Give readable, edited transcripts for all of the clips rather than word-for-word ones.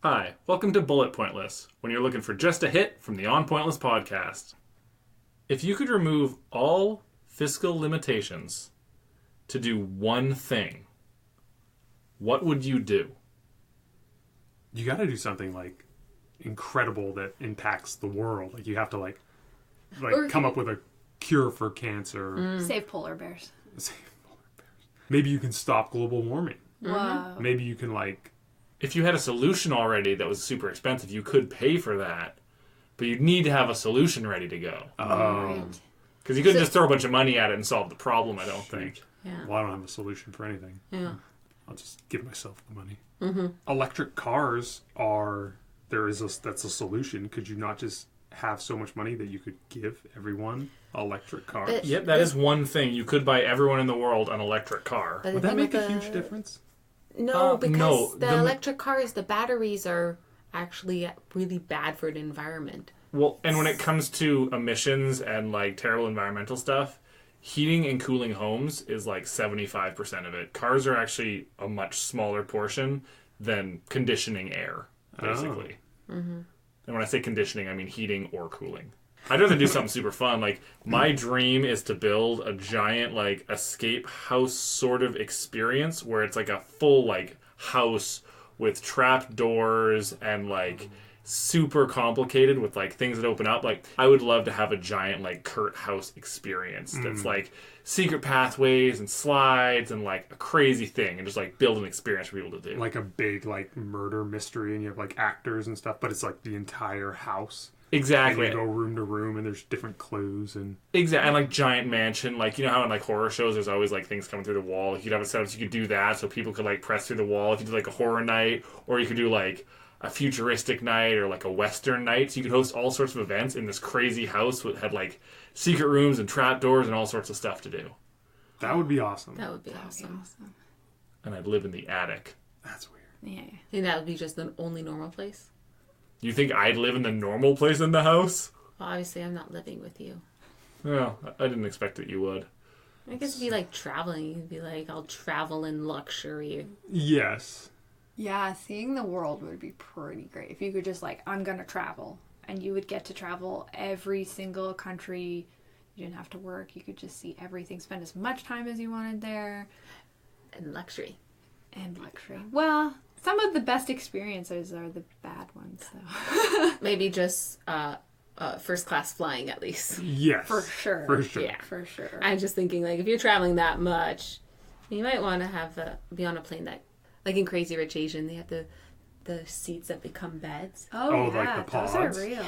Hi, welcome to Bullet Pointless, when you're looking for just a hit from the On Pointless podcast. If you could remove all fiscal limitations to do one thing, what would you do? You got to do something like incredible that impacts the world. Like you have to like come up with a cure for cancer. Save polar bears. Maybe you can stop global warming. Wow. Maybe you can like... If you had a solution already that was super expensive, you could pay for that, but you'd need to have a solution ready to go. Right. Because you couldn't just throw a bunch of money at it and solve the problem, I don't think. Yeah. Well, I don't have a solution for anything. Yeah. I'll just give myself the money. Mm-hmm. Electric cars are... That's a solution. Could you not just have so much money that you could give everyone electric cars? Yep, that is one thing. You could buy everyone in the world an electric car. But Would that make a huge difference? No, because no, the electric cars, the batteries are actually really bad for the environment. Well, and when it comes to emissions and like terrible environmental stuff, heating and cooling homes is like 75% of it. Cars are actually a much smaller portion than conditioning air, basically. Oh. Mm-hmm. And when I say conditioning, I mean heating or cooling. I'd rather do something super fun. Like, my dream is to build a giant, like, escape house sort of experience where it's like a full, like, house with trap doors and, like, super complicated with, like, things that open up. Like, I would love to have a giant, like, Curt house experience that's, like, secret pathways and slides and, like, a crazy thing and just, like, build an experience for people to do. Like a big, like, murder mystery and you have, like, actors and stuff, but it's, like, the entire house. Exactly. And you go room to room and there's different clues and... Exactly. And like giant mansion, like, you know how in like horror shows there's always like things coming through the wall. You could have it set up so you could do that so people could like press through the wall if you do like a horror night, or you could do like a futuristic night or like a western night. So you could host all sorts of events in this crazy house that had like secret rooms and trap doors and all sorts of stuff to do. That would be awesome. That would be awesome. And I'd live in the attic. That's weird. Yeah. I think that would be just the only normal place. You think I'd live in the normal place in the house? Well, obviously, I'm not living with you. Well, I didn't expect that you would. I guess it'd be like traveling. You'd be like, I'll travel in luxury. Yes. Yeah, seeing the world would be pretty great. If you could just like, I'm going to travel. And you would get to travel every single country. You didn't have to work. You could just see everything. Spend as much time as you wanted there. And luxury. And luxury. Well, some of the best experiences are the bad ones, though. Maybe just first class flying, at least. Yes. For sure. For sure. Yeah. For sure. I'm just thinking, like, if you're traveling that much, you might want to be on a plane that, like in Crazy Rich Asian, they have the seats that become beds. Oh, like yeah. the pods? Those are real.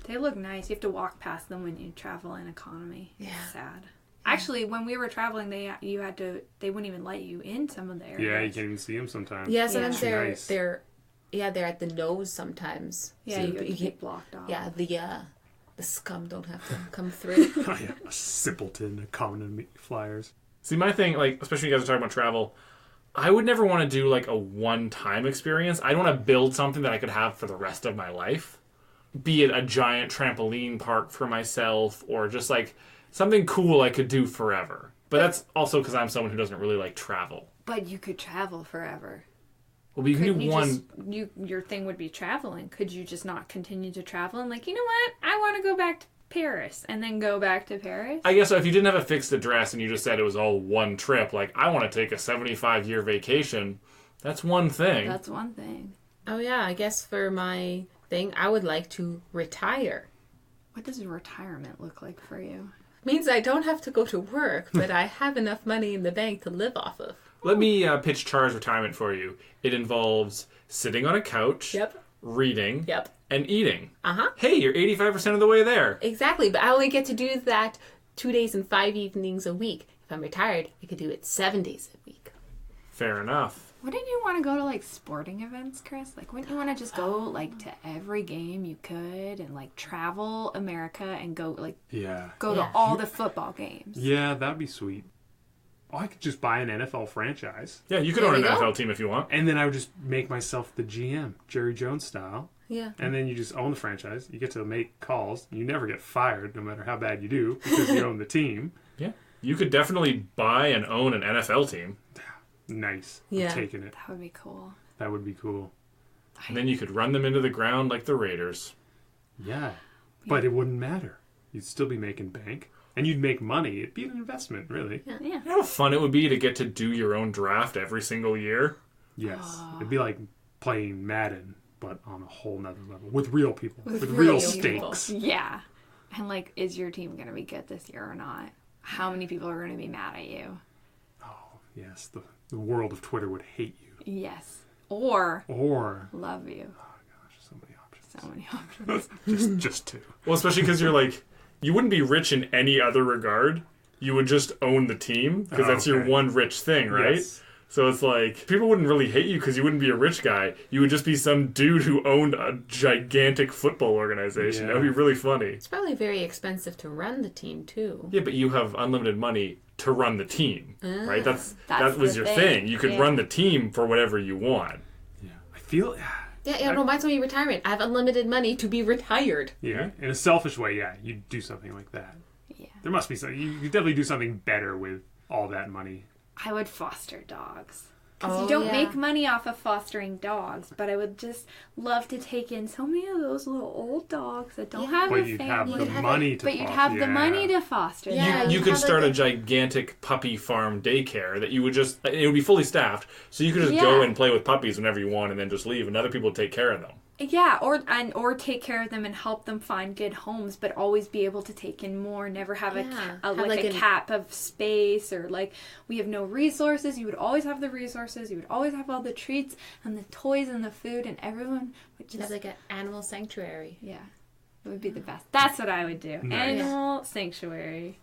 They look nice. You have to walk past them when you travel in economy. Yeah. It's sad. Actually, when we were traveling, they wouldn't even let you in some of the areas. Yeah, you can't even see them sometimes. Yeah, sometimes Yeah. Nice. they're at the nose sometimes. Yeah, So you you get keep blocked off. yeah, the scum don't have to come through. Oh, yeah. A simpleton, a common flyers. See, my thing, like, especially when you guys are talking about travel, I would never want to do, like, a one-time experience. I'd want to build something that I could have for the rest of my life. Be it a giant trampoline park for myself, or just, like, something cool I could do forever. But that's also because I'm someone who doesn't really like travel. But you could travel forever. Well, but you can Couldn't do you one... your thing would be traveling. Could you just not continue to travel and like, you know what? I want to go back to Paris and then go back to Paris? I guess so, if you didn't have a fixed address and you just said it was all one trip, like, I want to take a 75-year vacation, that's one thing. That's one thing. Oh yeah, I guess for my thing, I would like to retire. What does retirement look like for you? Means I don't have to go to work, but I have enough money in the bank to live off of. Let me pitch Chara's retirement for you. It involves sitting on a couch, Yep. reading, Yep. and eating. Uh-huh. Hey, you're 85% of the way there. Exactly, but I only get to do that 2 days and 5 evenings a week. If I'm retired, I could do it 7 days a week. Fair enough. Wouldn't you want to go to like sporting events, Chris? Like, wouldn't you want to just go like to every game you could and like travel America and go like Yeah. go Yeah. to all the football games? Yeah, that'd be sweet. Oh, I could just buy an NFL franchise. Yeah, you could There own an we go. NFL team if you want. And then I would just make myself the GM, Jerry Jones style. Yeah. And then you just own the franchise. You get to make calls. You never get fired, no matter how bad you do, because you own the team. Yeah. You could definitely buy and own an NFL team. Nice. Yeah. I'm taking it. That would be cool. That would be cool. And then you could run them into the ground like the Raiders. Yeah. But it wouldn't matter. You'd still be making bank. And you'd make money. It'd be an investment, really. Yeah. You know how fun it would be to get to do your own draft every single year? Yes. It'd be like playing Madden, but on a whole nother level. With real people. With real real people. stakes. Yeah. And like, is your team going to be good this year or not? How many people are going to be mad at you? Oh, yes. The world of Twitter would hate you. Yes. Or love you. Oh, gosh, so many options. So many options. Just two. Well, especially because you're like, you wouldn't be rich in any other regard. You would just own the team because that's your one rich thing, right? Yes. So it's like, people wouldn't really hate you because you wouldn't be a rich guy. You would just be some dude who owned a gigantic football organization. That would be really funny. It's probably very expensive to run the team, too. Yeah, but you have unlimited money to run the team, right? That's that was the your thing. thing. You could run the team for whatever you want. Yeah. I feel... Yeah, no, mine's gonna be retirement. I have unlimited money to be retired. Yeah. In a selfish way, yeah. You'd do something like that. Yeah. There must be something. You could definitely do something better with all that money. I would foster dogs. Because Oh, you don't yeah. make money off of fostering dogs, but I would just love to take in so many of those little old dogs that don't have But a you'd have family. the money to But you'd foster. have the money to foster Yeah, them. You you could have, start like, a gigantic puppy farm daycare that you would just, it would be fully staffed, so you could just go Yeah. and play with puppies whenever you want and then just leave, and other people would take care of them. Yeah, or take care of them and help them find good homes, but always be able to take in more. Never have Yeah. a Have like a an- cap of space, or like we have no resources. You would always have the resources. You would always have all the treats and the toys and the food, and everyone would Just just like an animal sanctuary. yeah, it would be the best. That's what I would do. Nice. Animal sanctuary.